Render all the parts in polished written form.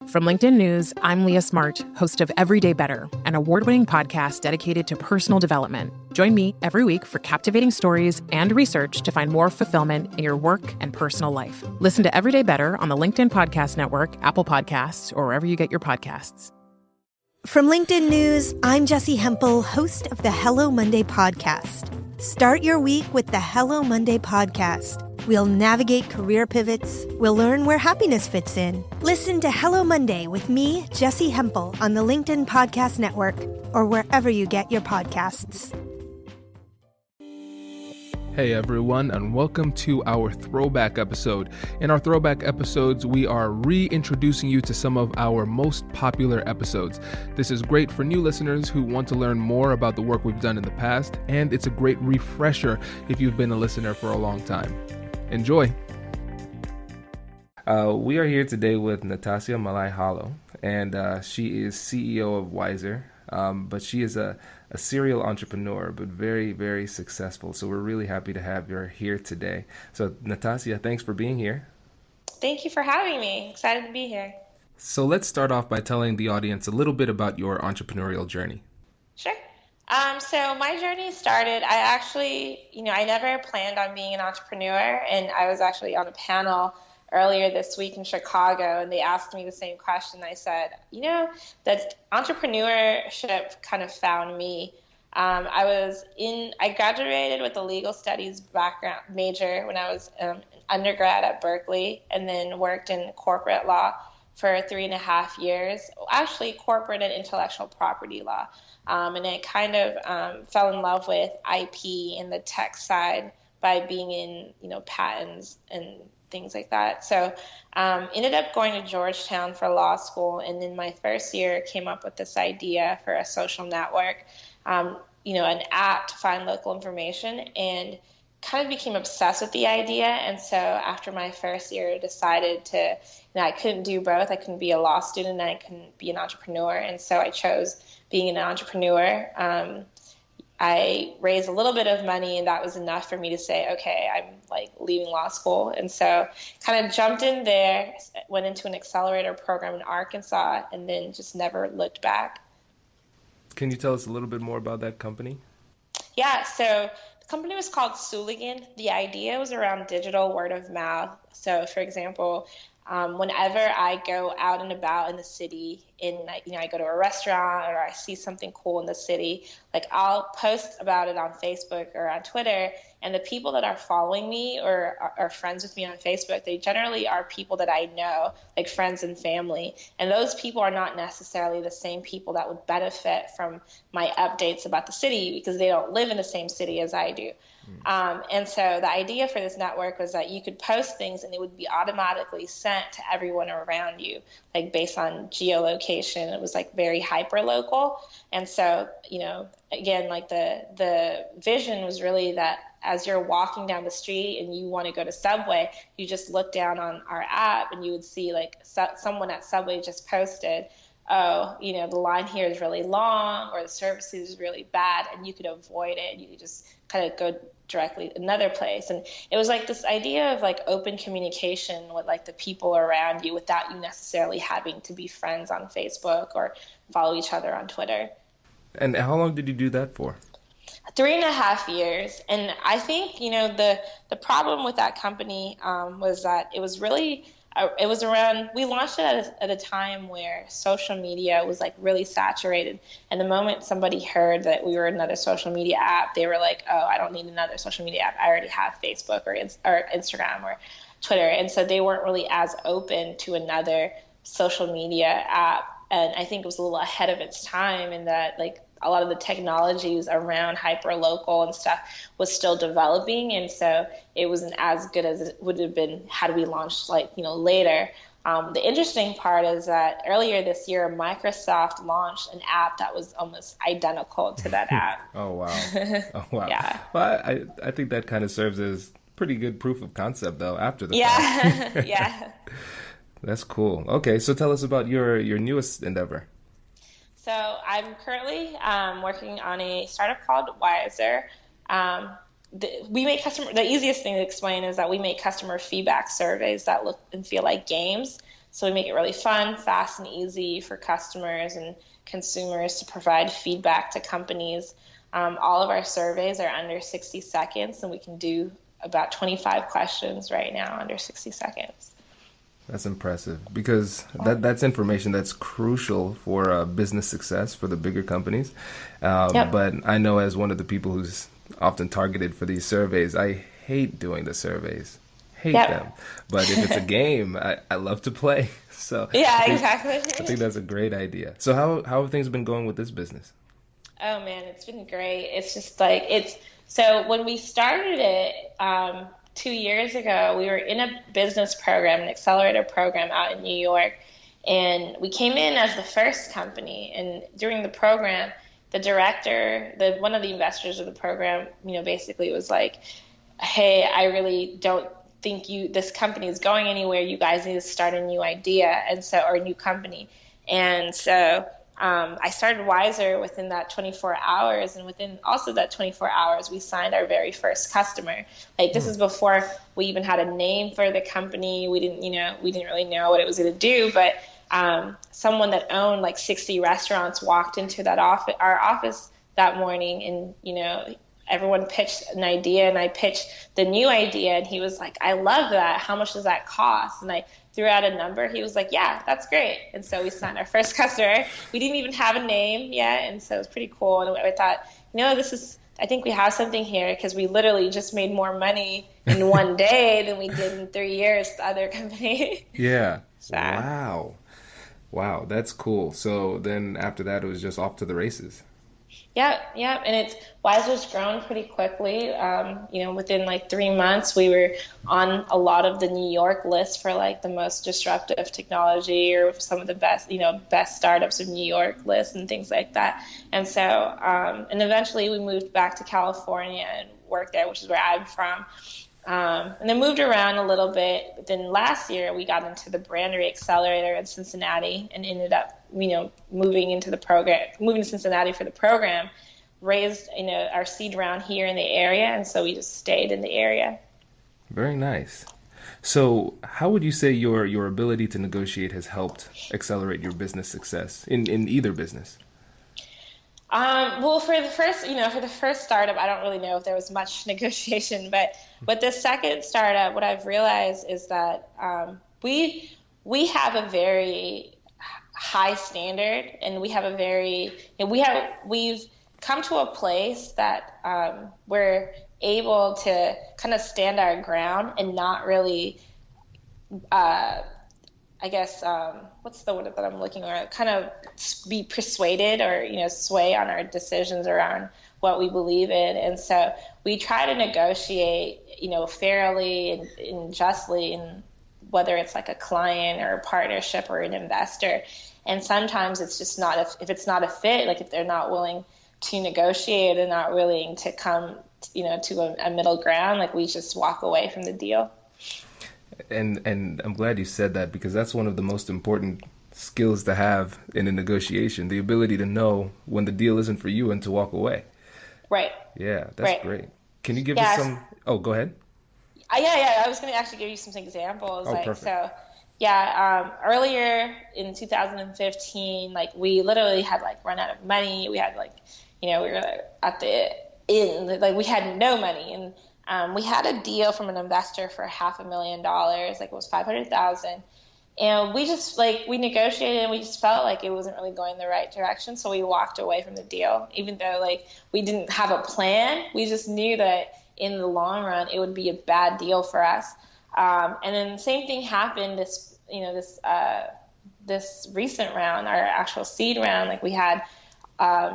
From LinkedIn News, I'm Leah Smart, host of Everyday Better, an award-winning podcast dedicated to personal development. Join me every week for captivating stories and research to find more fulfillment in your work and personal life. Listen to Everyday Better on the LinkedIn Podcast Network, Apple Podcasts, or wherever you get your podcasts. From LinkedIn News, I'm Jessie Hempel, host of the Hello Monday podcast. Start your week with the Hello Monday podcast. We'll navigate career pivots. We'll learn where happiness fits in. Listen to Hello Monday with me, Jessie Hempel, on the LinkedIn Podcast Network or wherever you get your podcasts. Hey everyone, and welcome to our Throwback episode. In our Throwback episodes, we are reintroducing you to some of our most popular episodes. This is great for new listeners who want to learn more about the work we've done in the past, and it's a great refresher if you've been a listener for a long time. Enjoy. We are here today with Natasia Malaihollo, and she is CEO of Wiser, but she is a serial entrepreneur, but very, very successful. So we're really happy to have her here today. So Natasia, thanks for being here. Thank you for having me. Excited to be here. So let's start off by telling the audience a little bit about your entrepreneurial journey. Sure. So my journey started, I never planned on being an entrepreneur, and I was actually on a panel earlier this week in Chicago, and they asked me the same question. I said, that entrepreneurship kind of found me. I graduated with a legal studies major when I was undergrad at Berkeley, and then worked in corporate law for 3.5 years, actually corporate and intellectual property law. And I kind of fell in love with IP and the tech side by being in, patents and things like that. So ended up going to Georgetown for law school. And in my first year, came up with this idea for a social network, an app to find local information, and kind of became obsessed with the idea. And so after my first year, decided to, I couldn't do both. I couldn't be a law student and I couldn't be an entrepreneur. And so I chose being an entrepreneur. I raised a little bit of money, and that was enough for me to say, okay, I'm leaving law school. And so kind of jumped in there, went into an accelerator program in Arkansas, and then just never looked back. Can you tell us a little bit more about that company? Yeah, so the company was called Sooligan. The idea was around digital word of mouth. So for example, whenever I go out and about in the city, I go to a restaurant or I see something cool in the city, I'll post about it on Facebook or on Twitter, and the people that are following me or are friends with me on Facebook, they generally are people that I know, like friends and family, and those people are not necessarily the same people that would benefit from my updates about the city because they don't live in the same city as I do. And so the idea for this network was that you could post things and it would be automatically sent to everyone around you, based on geolocation. It was very hyper local. And so, again, the vision was really that as you're walking down the street and you want to go to Subway, you just look down on our app and you would see someone at Subway just posted, oh, the line here is really long or the service is really bad, and you could avoid it. You could just kind of go directly another place. And it was this idea of open communication with the people around you without you necessarily having to be friends on Facebook or follow each other on Twitter. And how long did you do that for? 3.5 years. And I think, the problem with that company was that it was really we launched it at a time where social media was really saturated. And the moment somebody heard that we were another social media app, they were like, oh, I don't need another social media app. I already have Facebook or Instagram or Twitter. And so they weren't really as open to another social media app. And I think it was a little ahead of its time in that a lot of the technologies around hyper-local and stuff was still developing. And so it wasn't as good as it would have been had we launched later. The interesting part is that earlier this year, Microsoft launched an app that was almost identical to that app. Oh, wow. Oh, wow. Yeah. Well, I think that kind of serves as pretty good proof of concept, though, after the fact. Yeah. That's cool. Okay, so tell us about your newest endeavor. So I'm currently working on a startup called Wiser. The easiest thing to explain is that we make customer feedback surveys that look and feel like games. So we make it really fun, fast, and easy for customers and consumers to provide feedback to companies. All of our surveys are under 60 seconds, and we can do about 25 questions right now under 60 seconds. That's impressive, because that's information that's crucial for business success for the bigger companies. Yep. But I know, as one of the people who's often targeted for these surveys, I hate doing the surveys. Hate Yep. them. But if it's a game, I love to play. So Yeah, exactly. I think that's a great idea. So how have things been going with this business? Oh man, it's been great. It's just like so when we started it 2 years ago, we were in a business program, an accelerator program out in New York, and we came in as the first company. And during the program, the director, one of the investors of the program, basically was like, "Hey, I really don't think this company is going anywhere. You guys need to start a new idea, or a new company." And so I started Wiser within that 24 hours, and within also that 24 hours, we signed our very first customer. Like, this is before we even had a name for the company. We didn't really know what it was going to do, but someone that owned like 60 restaurants walked into our office that morning, and everyone pitched an idea, and I pitched the new idea, and he was like, "I love that. How much does that cost?" And I threw out a number. He was like, "Yeah, that's great." And so we signed our first customer. We didn't even have a name yet, and so it was pretty cool. And I thought, I think we have something here, because we literally just made more money in one day than we did in 3 years the other company. Yeah. So. Wow, that's cool. So then after that, it was just off to the races. Yeah, and Wiser's grown pretty quickly. Within like 3 months, we were on a lot of the New York list for like the most disruptive technology, or some of the best startups of New York lists and things like that. And so, and eventually we moved back to California and worked there, which is where I'm from. And then moved around a little bit. But then last year we got into the Brandery Accelerator in Cincinnati, and ended up, moving to Cincinnati for the program, raised, our seed round here in the area. And so we just stayed in the area. Very nice. So how would you say your ability to negotiate has helped accelerate your business success in either business? Well, for the first startup, I don't really know if there was much negotiation, but with the second startup, what I've realized is that we have a very high standard, and we have we've come to a place that we're able to kind of stand our ground and not really, what's the word that I'm looking for? Kind of be persuaded or, sway on our decisions around what we believe in. And so we try to negotiate, fairly and justly, and whether it's like a client or a partnership or an investor. And sometimes it's just if it's not a fit, like if they're not willing to negotiate and not willing to come, to a middle ground, like we just walk away from the deal. And I'm glad you said that, because that's one of the most important skills to have in a negotiation, the ability to know when the deal isn't for you and to walk away. Right. Yeah, that's great. Can you give us some? Oh, go ahead. Yeah. I was going to actually give you some examples. Perfect. Earlier in 2015, we literally had run out of money. We had we were at the end, we had no money, and we had a deal from an investor for $500,000, it was $500,000. And we just we negotiated, and we just felt like it wasn't really going the right direction. So we walked away from the deal, even though we didn't have a plan. We just knew that in the long run, it would be a bad deal for us. And then the same thing happened this recent round, our actual seed round. We had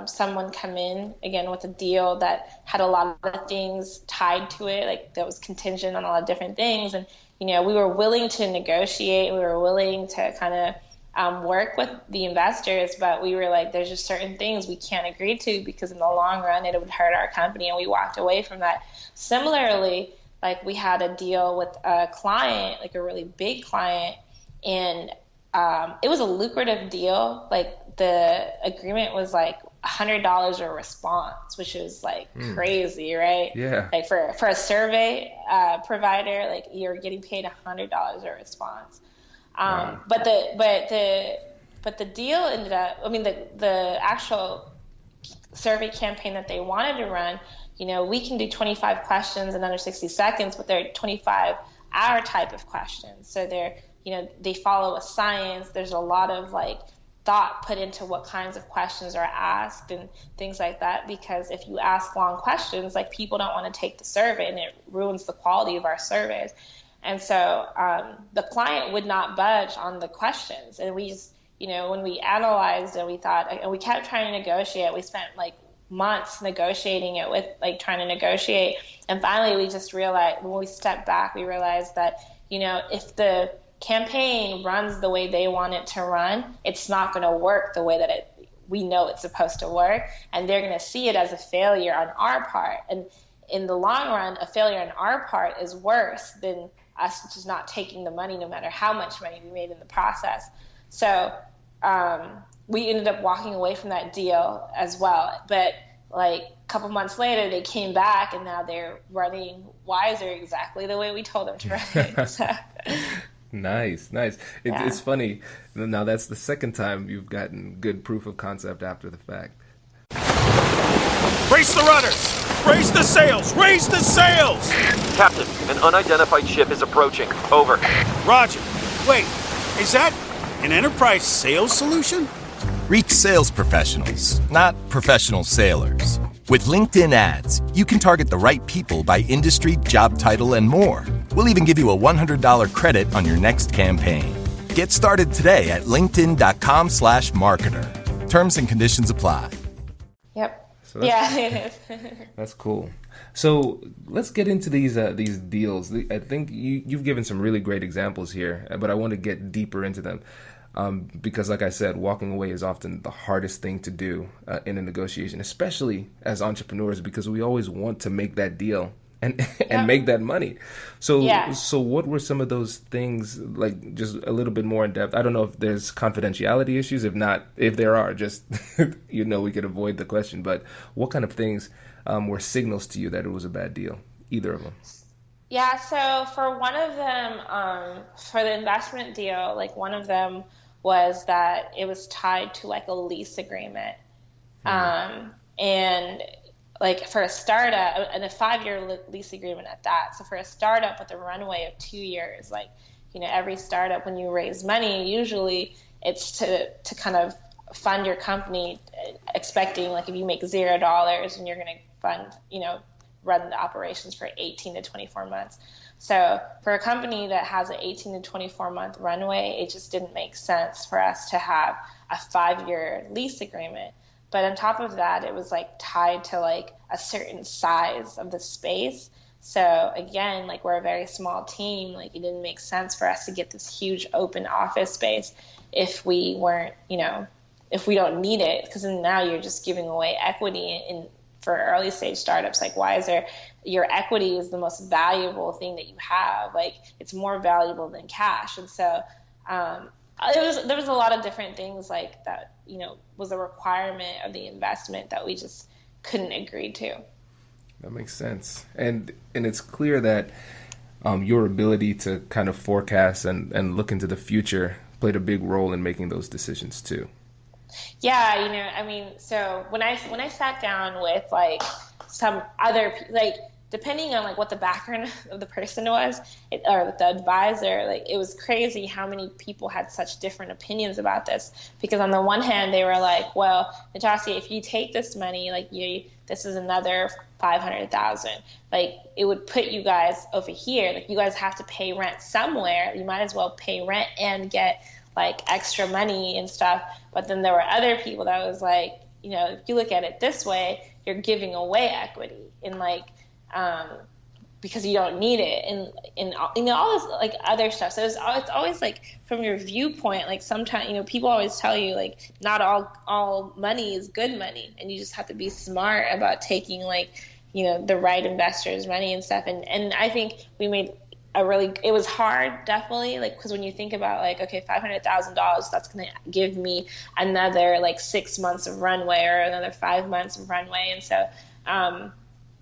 someone come in again with a deal that had a lot of things tied to it, that was contingent on a lot of different things. And, we were willing to negotiate. We were willing to kind of work with the investors, but we were there's just certain things we can't agree to, because in the long run, it would hurt our company. And we walked away from that. Similarly, we had a deal with a client, a really big client, and it was a lucrative deal. The agreement was $100 a response, which is crazy, right? Yeah. For a survey provider, you're getting paid $100 a response. But the deal ended up, I mean, the actual survey campaign that they wanted to run, we can do 25 questions in under 60 seconds, but they're 25-hour type of questions. So they follow a science. There's a lot of thought put into what kinds of questions are asked and things like that, because if you ask long questions, people don't want to take the survey, and it ruins the quality of our surveys. And so the client would not budge on the questions. And we just, when we analyzed it, we thought, and we kept trying to negotiate. We spent months negotiating it with trying to negotiate. And finally we just realized, when we stepped back, we realized that, if the campaign runs the way they want it to run, it's not going to work the way that we know it's supposed to work. And they're going to see it as a failure on our part. And in the long run, a failure on our part is worse than us just not taking the money, no matter how much money we made in the process. So we ended up walking away from that deal as well. But a couple months later, they came back, and now they're running Wiser exactly the way we told them to run it. So. Nice. It's funny. Now that's the second time you've gotten good proof of concept after the fact. Brace the rudders! Raise the sails! Raise the sails! Captain, an unidentified ship is approaching. Over. Roger. Wait, is that an enterprise sales solution? Reach sales professionals, not professional sailors. With LinkedIn ads, you can target the right people by industry, job title, and more. We'll even give you a $100 credit on your next campaign. Get started today at linkedin.com/marketer. Terms and conditions apply. Yep. So it is. That's cool. So let's get into these deals. I think you've given some really great examples here, but I want to get deeper into them. Because like I said, walking away is often the hardest thing to do in a negotiation, especially as entrepreneurs, because we always want to make that deal and make that money. So what were some of those things, just a little bit more in depth? I don't know if there's confidentiality issues. If not, if there are, just, we could avoid the question. But what kind of things were signals to you that it was a bad deal? Either of them. Yeah, so for one of them, for the investment deal, one of them was that it was tied to a lease agreement. And for a startup, and a 5-year lease agreement at that. So for a startup with a runway of 2 years, every startup, when you raise money, usually it's to kind of fund your company, expecting if you make $0 and you're going to fund, run the operations for 18 to 24 months. So for a company that has an 18 to 24 month runway, it just didn't make sense for us to have a 5-year lease agreement. But on top of that, it was tied to a certain size of the space. So again, we're a very small team. It didn't make sense for us to get this huge open office space if we weren't, if we don't need it, because now you're just giving away equity for early stage startups like Wiser. Your equity is the most valuable thing that you have. It's more valuable than cash. And so there was a lot of different things that, was a requirement of the investment that we just couldn't agree to. That makes sense. And it's clear that your ability to kind of forecast and look into the future played a big role in making those decisions too. Yeah, so when I sat down with some other, depending on what the background of the person was, or the advisor, it was crazy how many people had such different opinions about this. Because on the one hand, they were like, well, Natasia, if you take this money, this is another $500,000. It would put you guys over here. You guys have to pay rent somewhere. You might as well pay rent and get extra money and stuff. But then there were other people that was if you look at it this way, you're giving away equity in because you don't need it, and all this other stuff. So it's always from your viewpoint, sometimes people always tell you not all money is good money, and you just have to be smart about taking the right investors' money and stuff. And I think we made it was hard, definitely, because when you think about okay, $500,000, that's going to give me another 6 months of runway or another 5 months of runway. And so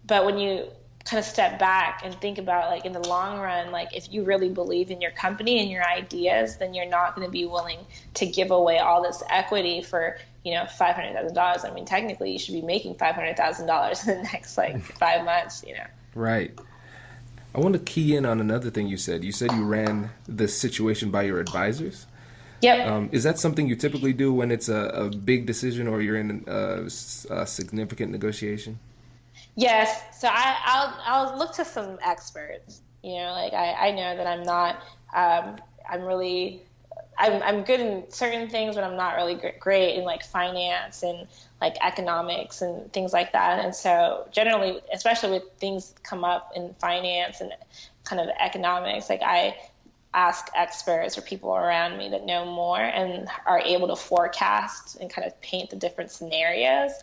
but when you kind of step back and think about, like, in the long run, like, if you really believe in your company and your ideas, then you're not going to be willing to give away all this equity for, $500,000. I mean, technically you should be making $500,000 in the next, 5 months, Right. I want to key in on another thing you said. You said you ran this situation by your advisors. Yep. Is that something you typically do when it's a big decision or you're in a significant negotiation? Yes. So I'll look to some experts. I know that I'm not. I'm good in certain things, but I'm not really great in finance and economics and things like that. And so generally, especially with things come up in finance and kind of economics, I ask experts or people around me that know more and are able to forecast and kind of paint the different scenarios.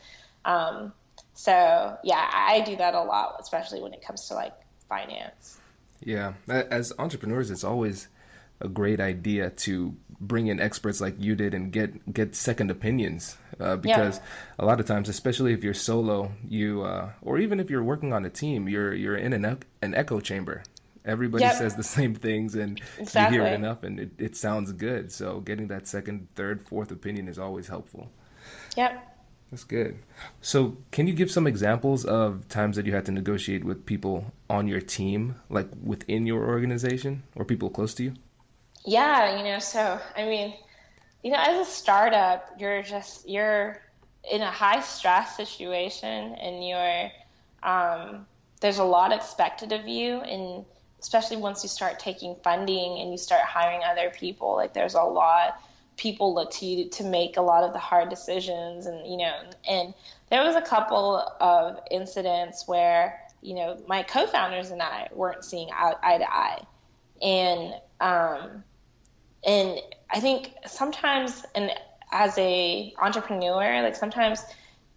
So yeah, I do that a lot, especially when it comes to finance. Yeah. As entrepreneurs, it's always a great idea to bring in experts like you did and get second opinions, because a lot of times, especially if you're solo, or even if you're working on a team, you're in an echo chamber. Everybody says the same things, and you hear it enough, and it sounds good. So getting that second, third, fourth opinion is always helpful. Yep. That's good. So can you give some examples of times that you had to negotiate with people on your team, like within your organization or people close to you? Yeah, so, I mean, as a startup, you're in a high stress situation, and there's a lot expected of you, and especially once you start taking funding and you start hiring other people, there's a lot, people look to you to make a lot of the hard decisions, and there was a couple of incidents where, my co-founders and I weren't seeing eye to eye, and I think sometimes, and as a entrepreneur, sometimes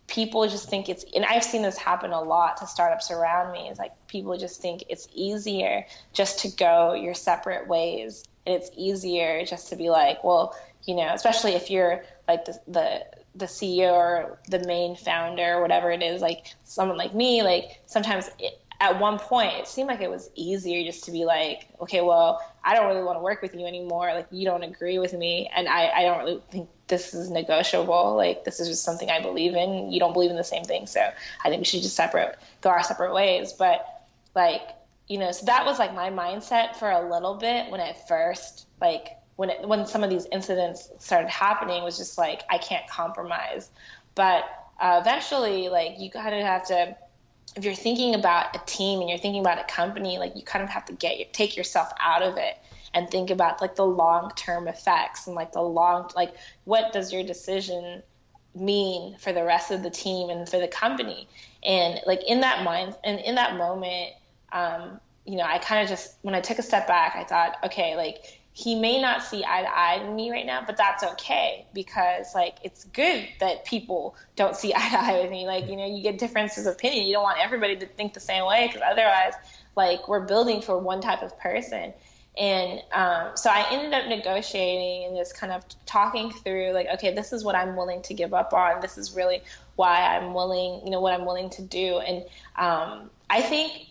people just think and I've seen this happen a lot to startups around me, is people just think it's easier just to go your separate ways. And it's easier just to be well, especially if you're the CEO or the main founder or whatever it is, someone like me, sometimes at one point it seemed like it was easier just to be okay, well, I don't really want to work with you anymore. You don't agree with me, and I don't really think this is negotiable. This is just something I believe in. You don't believe in the same thing, so I think we should just go our separate ways. But so that was my mindset for a little bit when at first, when some of these incidents started happening, was just I can't compromise. But eventually, you kind of have to, if you're thinking about a team and you're thinking about a company, you kind of have to take yourself out of it and think about the long-term effects and what does your decision mean for the rest of the team and for the company. And in that moment, I kind of just, when I took a step back, I thought, okay, he may not see eye to eye with me right now, but that's okay, because it's good that people don't see eye to eye with me. You get differences of opinion. You don't want everybody to think the same way, because otherwise, we're building for one type of person. And so I ended up negotiating and just kind of talking through okay, this is what I'm willing to give up on. This is really why I'm willing, what I'm willing to do. And I think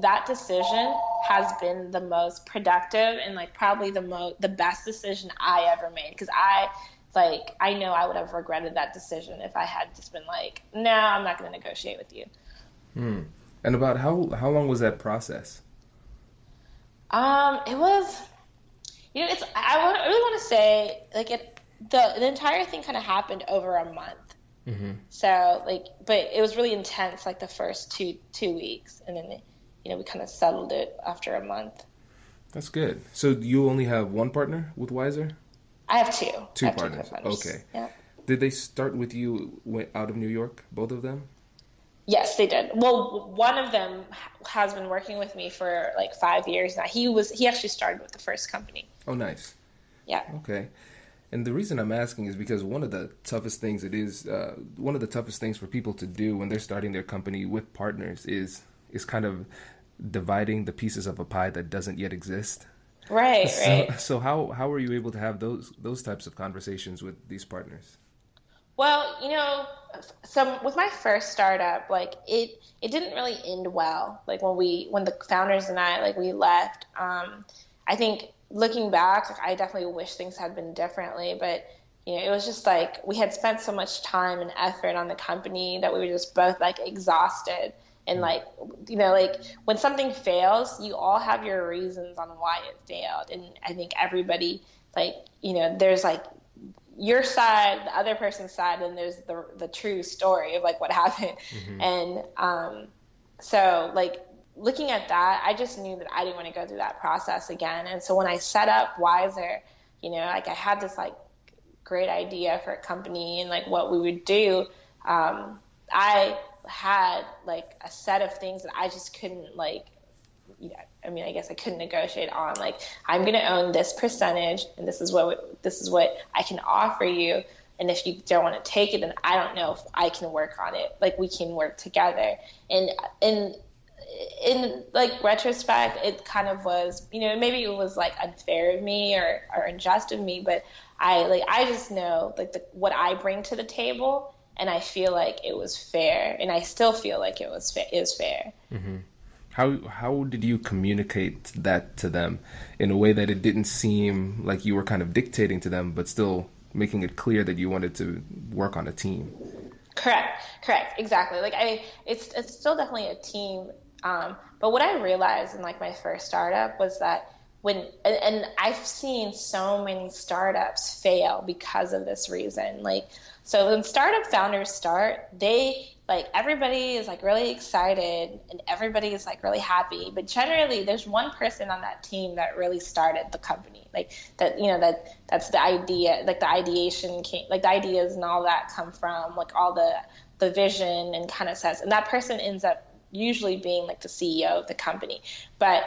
that decision has been the most productive and probably the best decision I ever made, because I know I would have regretted that decision if I had just been no, I'm not going to negotiate with you. And about how long was that process? It was, I really want to say the entire thing kind of happened over a month. Mm-hmm. So but it was really intense, the first two weeks, and then we kind of settled it after a month. That's good. So you only have one partner with Wiser? I have two. Two partners. Okay. Yeah. Did they start with you out of New York, both of them? Yes, they did. Well, one of them has been working with me for 5 years now. He actually started with the first company. Oh, nice. Yeah. Okay. And the reason I'm asking is because one of the toughest things for people to do when they're starting their company with partners is kind of dividing the pieces of a pie that doesn't yet exist. Right. So how were you able to have those types of conversations with these partners? Well, so with my first startup, like it didn't really end well. Like when the founders and I, like, we left, I think looking back, like, I definitely wish things had been differently, but it was just like we had spent so much time and effort on the company that we were just both like exhausted. And like, like when something fails, you all have your reasons on why it failed. And I think everybody, like, there's like your side, the other person's side, and there's the true story of like what happened. And so like looking at that, I just knew that I didn't want to go through that process again. And so when I set up Wiser, like I had this like great idea for a company and like what we would do. I had like a set of things that I just couldn't like, I guess I couldn't negotiate on. Like, I'm going to own this percentage, and this is what I can offer you. And if you don't want to take it, then I don't know if I can work on it. Like, we can work together. And in like retrospect, it kind of was, maybe it was like unfair of me or unjust of me, but I just know like what I bring to the table. And I feel like it was fair, and I still feel like it was fair. Mm-hmm. How did you communicate that to them in a way that it didn't seem like you were kind of dictating to them, but still making it clear that you wanted to work on a team? Correct, exactly. Like it's still definitely a team. But what I realized in like my first startup was that and I've seen so many startups fail because of this reason. Like, so when startup founders start, everybody is like really excited and everybody is like really happy. But generally there's one person on that team that really started the company. Like that, that's the idea, like the ideation came, like the ideas and all that come from like all the vision and kind of says, and that person ends up usually being like the CEO of the company. But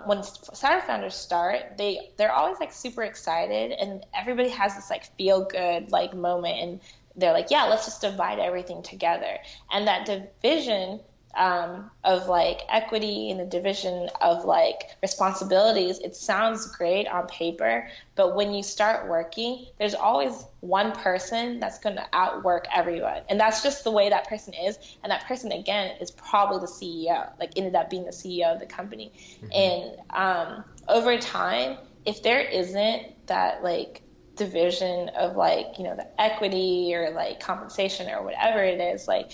when startup founders start, they're always like super excited, and everybody has this like feel good like moment, and they're like, yeah, let's just divide everything together. And that division of like equity and the division of like responsibilities, it sounds great on paper, but when you start working, there's always one person that's going to outwork everyone. And that's just the way that person is. And that person, again, is probably the CEO, like ended up being the CEO of the company. And over time, if there isn't that like division of like, the equity or like compensation or whatever it is, like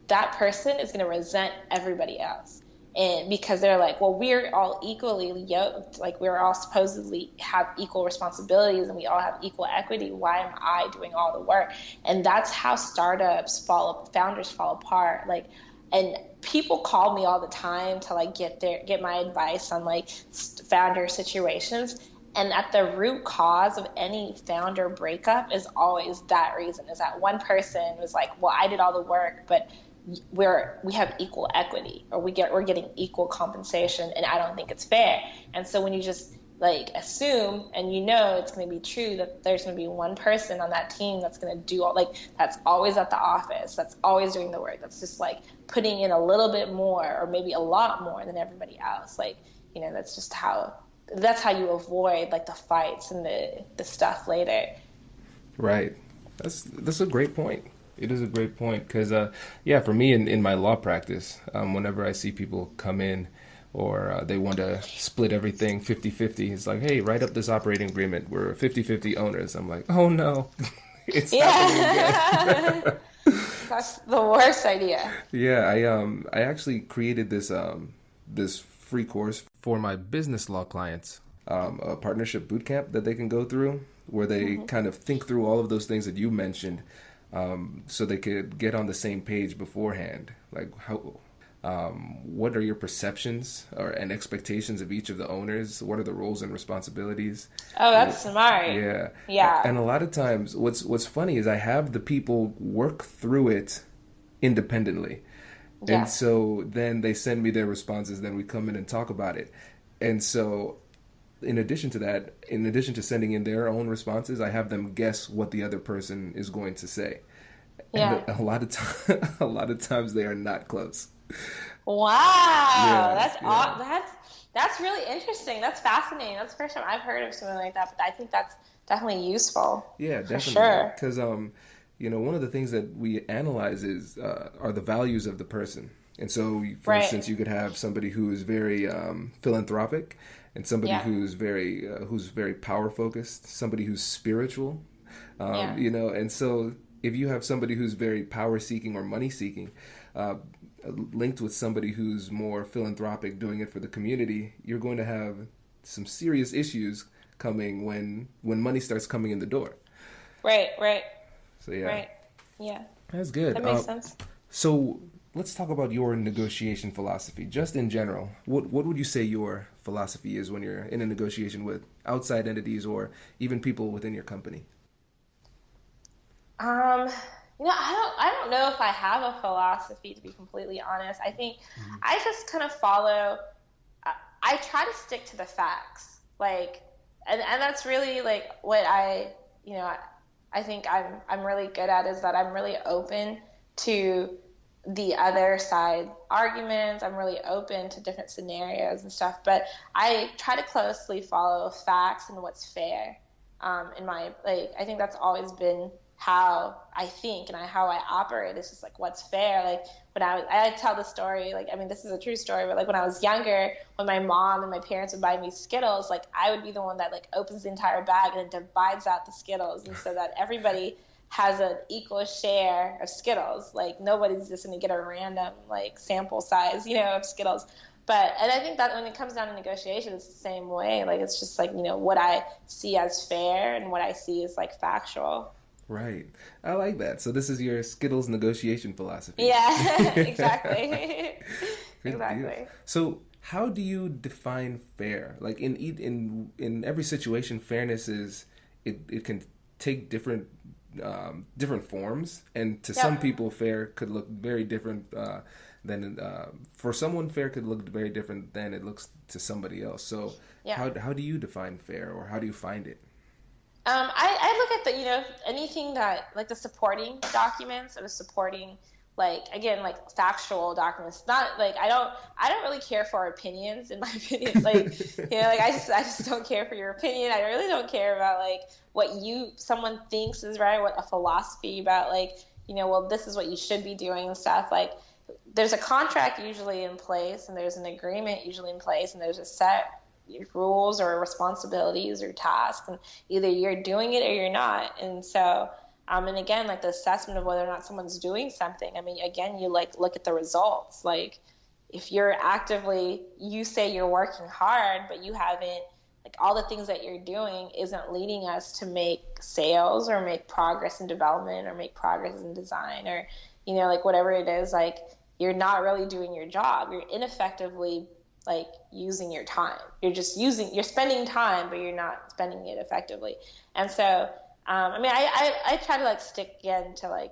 that person is going to resent everybody else. And because they're like, well, we're all equally yoked, like we're all supposedly have equal responsibilities and we all have equal equity. Why am I doing all the work? And that's how founders fall apart. Like, and people call me all the time to like get my advice on like founder situations. And at the root cause of any founder breakup is always that reason, is that one person was like, well, I did all the work, but we have equal equity, or we're getting equal compensation, and I don't think it's fair. And so when you just like assume, and it's going to be true that there's going to be one person on that team that's going to do all, like that's always at the office, that's always doing the work, that's just like putting in a little bit more or maybe a lot more than everybody else. Like, that's how you avoid like the fights and the stuff later. Right. That's a great point. It is a great point because, for me in my law practice, whenever I see people come in or they want to split everything 50-50, it's like, hey, write up this operating agreement. We're 50-50 owners. I'm like, oh, no, it's happening again. That's the worst idea. Yeah, I actually created this free course for my business law clients, a partnership bootcamp that they can go through where they kind of think through all of those things that you mentioned. So they could get on the same page beforehand. Like, what are your perceptions and expectations of each of the owners? What are the roles and responsibilities? Oh, that's smart. Yeah. And a lot of times, what's funny is I have the people work through it independently. Yeah. And so then they send me their responses, then we come in and talk about it. And so in addition to that, in addition to sending in their own responses, I have them guess what the other person is going to say. Yeah. And a lot of times they are not close. Wow. That's really interesting. That's fascinating. That's the first time I've heard of something like that, but I think that's definitely useful. Yeah, definitely. For sure. Because one of the things that we analyze are the values of the person. And so, for instance, you could have somebody who is very philanthropic, and somebody who's very power focused, somebody who's spiritual, and so if you have somebody who's very power seeking or money seeking, linked with somebody who's more philanthropic, doing it for the community, you're going to have some serious issues coming when money starts coming in the door. Right. So that's good. That makes sense. So let's talk about your negotiation philosophy, just in general. What would you say your philosophy is when you're in a negotiation with outside entities or even people within your company? I don't know if I have a philosophy, to be completely honest. I think I just kind of follow. I try to stick to the facts, and that's really what I think I'm really good at, is that I'm really open to the other side arguments. I'm really open to different scenarios and stuff, but I try to closely follow facts and what's fair. I think that's always been how I think and how I operate. It's just what's fair. When I tell the story, this is a true story, but when I was younger, when my mom and my parents would buy me Skittles, I would be the one that opens the entire bag and divides out the Skittles, and so that everybody has an equal share of Skittles. Nobody's just going to get a random sample size, of Skittles. And I think that when it comes down to negotiation, it's the same way. It's just what I see as fair and what I see as factual. Right. I like that. So this is your Skittles negotiation philosophy. Yeah, exactly. Exactly. So how do you define fair? In every situation, fairness it can take different forms, and to some people, fair could look very different than for someone. Fair could look very different than it looks to somebody else. So how do you define fair, or how do you find it? I look at anything that the supporting documents or the supporting factual documents. Not I don't really care for opinions, in my opinion. I just don't care for your opinion. I really don't care about what someone thinks is right, what a philosophy about this is what you should be doing and stuff. There's a contract usually in place, and there's an agreement usually in place, and there's a set rules or responsibilities or tasks, and either you're doing it or you're not. And so and again, the assessment of whether or not someone's doing something, again, you look at the results. If you're actively, you say you're working hard, but you haven't, all the things that you're doing isn't leading us to make sales or make progress in development or make progress in design, or whatever it is, you're not really doing your job. You're ineffectively using your time. You're spending time, but you're not spending it effectively. And so, I try to stick again to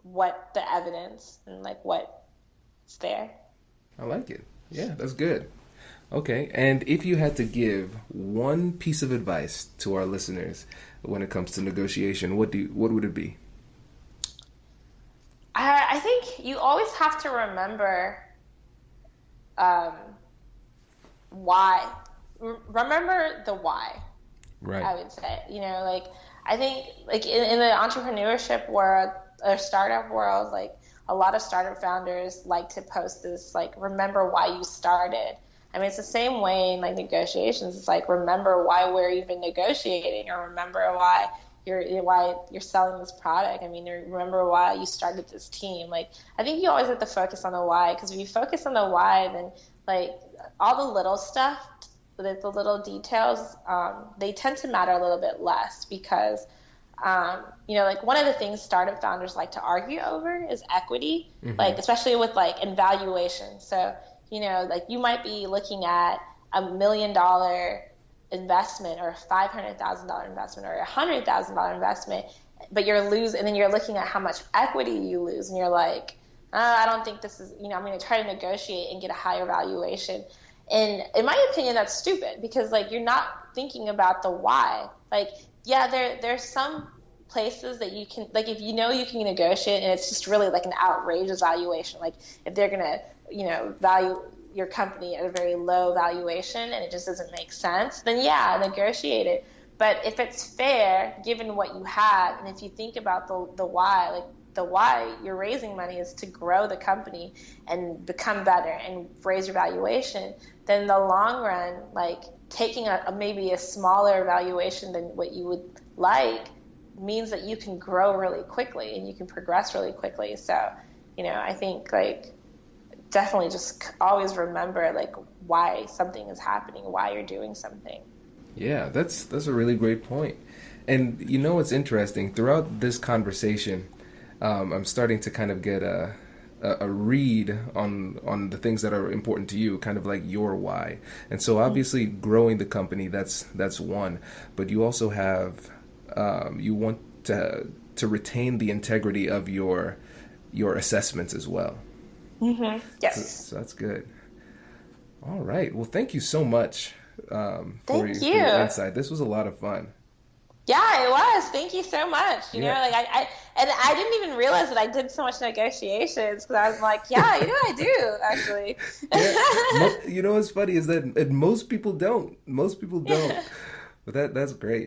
what the evidence and what's there. I like it. Yeah, that's good. Okay. And if you had to give one piece of advice to our listeners when it comes to negotiation, what would it be? I think you always have to remember why. Remember the why. Right. I would say, I think in the entrepreneurship world or startup world, a lot of startup founders like to post this, remember why you started. It's the same way in negotiations. It's remember why we're even negotiating, or remember why you're selling this product. Remember why you started this team. I think you always have to focus on the why, because if you focus on the why, then all the little stuff, the little details, they tend to matter a little bit less, because one of the things startup founders like to argue over is equity, especially with in valuation. So you might be looking at $1 million investment, or a $500,000 investment, or a $100,000 investment, but you're losing, and then you're looking at how much equity you lose, and you're I don't think this is, I'm going to try to negotiate and get a higher valuation. And in my opinion, that's stupid, because you're not thinking about the why. There's some places that you can, if you can negotiate, and it's just really an outrageous valuation. If they're going to, value your company at a very low valuation and it just doesn't make sense, then negotiate it. But if it's fair, given what you had, and if you think about the why, like the why you're raising money is to grow the company and become better and raise your valuation, then in the long run, like taking maybe a smaller valuation than what you would like means that you can grow really quickly and you can progress really quickly. So, I think like definitely just always remember like why something is happening, why you're doing something. Yeah, that's a really great point. And what's interesting, throughout this conversation, I'm starting to kind of get a read on the things that are important to you, kind of like your why. And so obviously growing the company, that's one, but you also have you want to retain the integrity of your assessments as well. Mm-hmm. Yes. So that's good. All right. Well, thank you so much for your insight. This was a lot of fun. Yeah, it was. Thank you so much. Yeah. I didn't even realize that I did so much negotiations because I was like, yeah, I do actually. Yeah. What's funny is that most people don't. But that's great.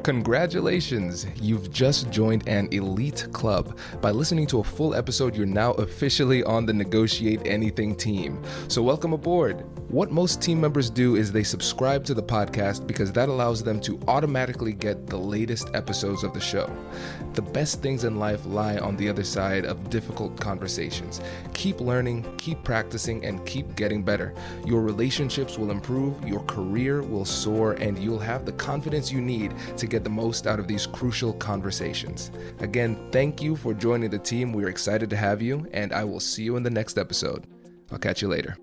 Congratulations! You've just joined an elite club. By listening to a full episode, you're now officially on the Negotiate Anything team. So welcome aboard. What most team members do is they subscribe to the podcast because that allows them to automatically get the latest episodes of the show. The best things in life lie on the other side of difficult conversations. Keep learning, keep practicing, and keep getting better. Your relationships will improve, your career will soar, and you'll have the confidence you need to get the most out of these crucial conversations. Again, thank you for joining the team. We're excited to have you, and I will see you in the next episode. I'll catch you later.